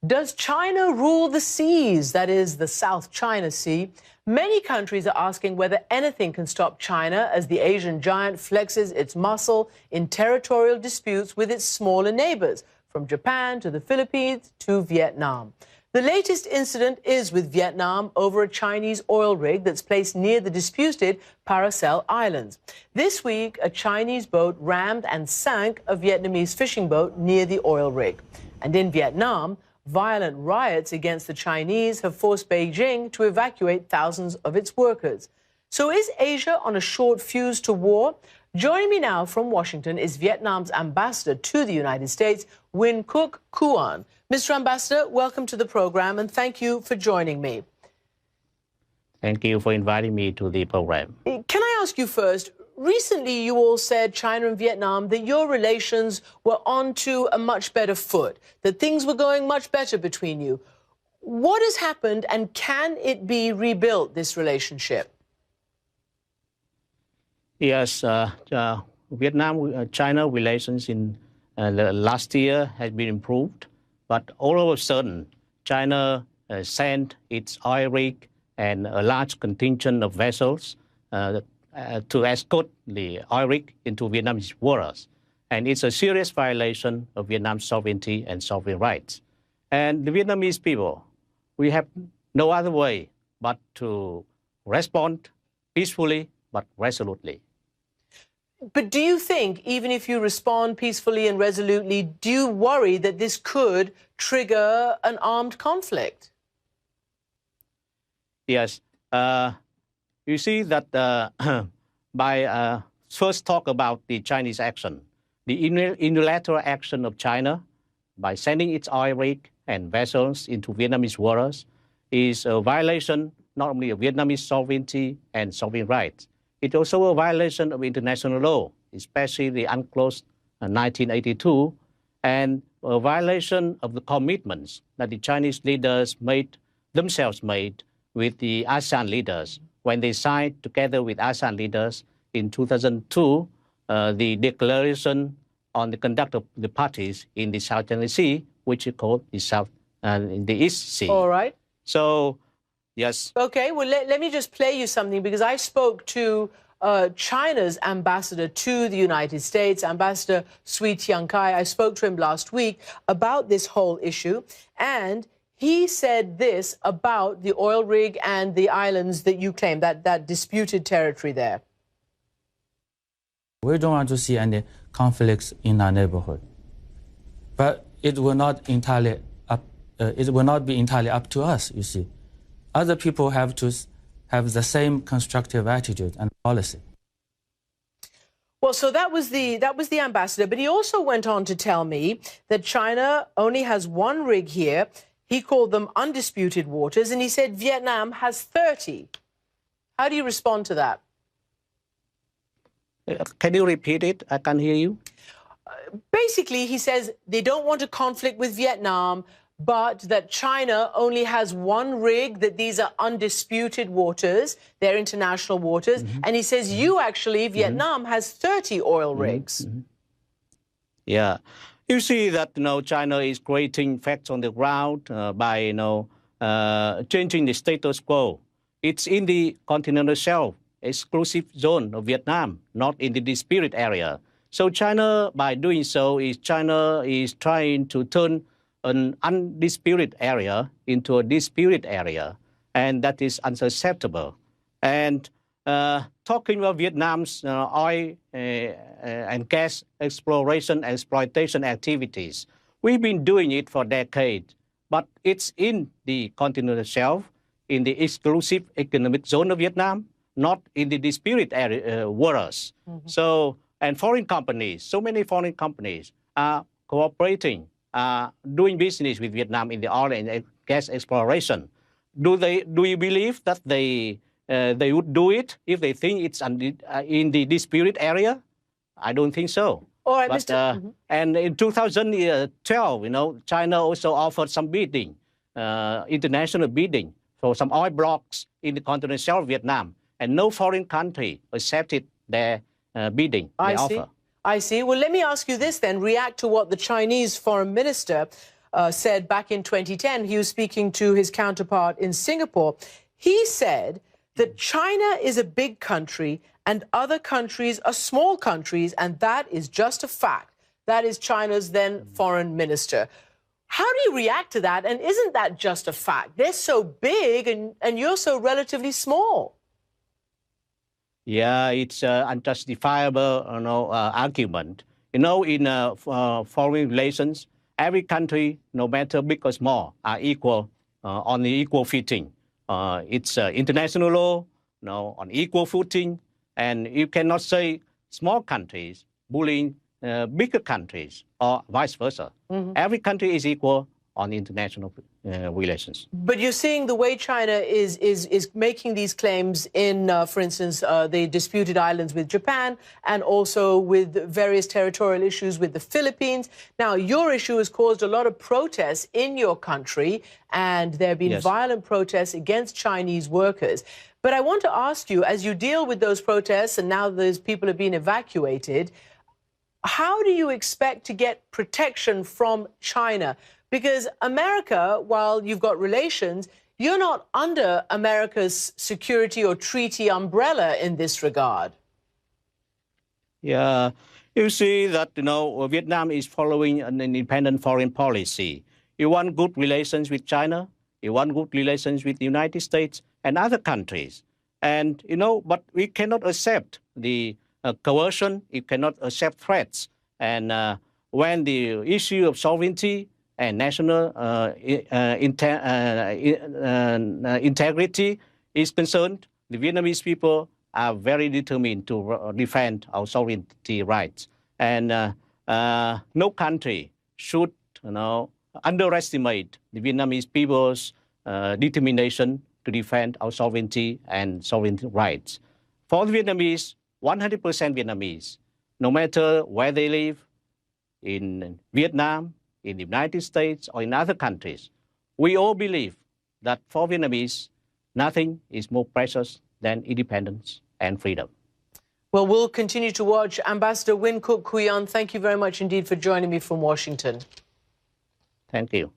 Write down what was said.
Does China rule the seas, that is, the South China Sea? Many countries are asking whether anything can stop China as the Asian giant flexes its muscle in territorial disputes with its smaller neighbours, from Japan to the Philippines to Vietnam. The latest incident is with Vietnam over a Chinese oil rig that's placed near the disputed Paracel Islands. This week, a Chinese boat rammed and sank a Vietnamese fishing boat near the oil rig. And in Vietnam, violent riots against the Chinese have forced Beijing to evacuate thousands of its workers. So is Asia on a short fuse to war? Joining me now from Washington is Vietnam's ambassador to the United States, Win Cook Cuan. Mr. Ambassador, welcome to the program and thank you for joining me. Thank you for inviting me to the program. Can I ask you first, recently you all said, China and Vietnam, that your relations were onto a much better foot, that things were going much better between you. What has happened and can it be rebuilt, this relationship? Yes, Vietnam-China relations in the last year has been improved, but all of a sudden, China sent its oil rig and a large contingent of vessels to escort the oil rig into Vietnamese waters. And it's a serious violation of Vietnam's sovereignty and sovereign rights. And the Vietnamese people, we have no other way but to respond peacefully but resolutely. But do you think, even if you respond peacefully and resolutely, do you worry that this could trigger an armed conflict? Yes. You see that by first talk about the Chinese action, the unilateral action of China by sending its oil rig and vessels into Vietnamese waters is a violation not only of Vietnamese sovereignty and sovereign rights, it's also a violation of international law, especially the UNCLOS 1982, and a violation of the commitments that the Chinese leaders themselves made with the ASEAN leaders when they signed together with ASEAN leaders in 2002 the declaration on the conduct of the parties in the South China Sea, which is called the East Sea. All right. So, yes. Okay, well, let me just play you something, because I spoke to China's ambassador to the United States, Ambassador Sui Tiankai. I spoke to him last week about this whole issue, and he said this about the oil rig and the islands that you claim, that disputed territory there. We don't want to see any conflicts in our neighborhood, but it will not be entirely up to us. You see, other people have to have the same constructive attitude and policy. Well, so that was the ambassador, but he also went on to tell me that China only has one rig here. He called them undisputed waters, and he said Vietnam has 30. How do you respond to that? Can you repeat it? I can't hear you. Basically, he says they don't want a conflict with Vietnam, but that China only has one rig, that these are undisputed waters, they're international waters. Mm-hmm. And he says you actually, Vietnam, has 30 oil rigs. Mm-hmm. Yeah. You see that, China is creating facts on the ground by, changing the status quo. It's in the continental shelf, exclusive zone of Vietnam, not in the disputed area. So China, by doing so, China is trying to turn an undisputed area into a disputed area, and that is unacceptable. And talking about Vietnam's oil and gas exploration and exploitation activities, we've been doing it for decades, but it's in the continental shelf, in the exclusive economic zone of Vietnam, not in the disputed area, waters. Mm-hmm. So, and foreign companies, so many foreign companies are cooperating, doing business with Vietnam in the oil and gas exploration. Do you believe that they would do it if they think it's in the disputed area? I don't think so. All right, but, Mr. And in 2012, China also offered some bidding, international bidding for some oil blocks in the continental shelf of Vietnam, and no foreign country accepted their bidding, their offer. I see. Well, let me ask you this then. React to what the Chinese foreign minister said back in 2010. He was speaking to his counterpart in Singapore. He said that China is a big country and other countries are small countries, and that is just a fact. That is China's then foreign minister. How do you react to that? And isn't that just a fact? They're so big and you're so relatively small. Yeah, it's an unjustifiable argument. In foreign relations, every country, no matter big or small, are equal on the equal footing. It's international law, on equal footing, and you cannot say small countries bullying bigger countries or vice versa. Mm-hmm. Every country is equal on international relations. But you're seeing the way China is making these claims in, for instance, the disputed islands with Japan and also with various territorial issues with the Philippines. Now, your issue has caused a lot of protests in your country, and there have been violent protests against Chinese workers. But I want to ask you, as you deal with those protests and now those people have been evacuated, how do you expect to get protection from China? Because America, while you've got relations, you're not under America's security or treaty umbrella in this regard. Yeah, you see that, Vietnam is following an independent foreign policy. You want good relations with China, you want good relations with the United States and other countries. And, but we cannot accept the coercion, you cannot accept threats. And when the issue of sovereignty and national integrity is concerned, the Vietnamese people are very determined to defend our sovereignty rights. And no country should underestimate the Vietnamese people's determination to defend our sovereignty and sovereignty rights. For the Vietnamese, 100% Vietnamese, no matter where they live, in Vietnam, in the United States, or in other countries, we all believe that for Vietnamese, nothing is more precious than independence and freedom. Well, we'll continue to watch. Ambassador Win Kuk Kuyan, thank you very much indeed for joining me from Washington. Thank you.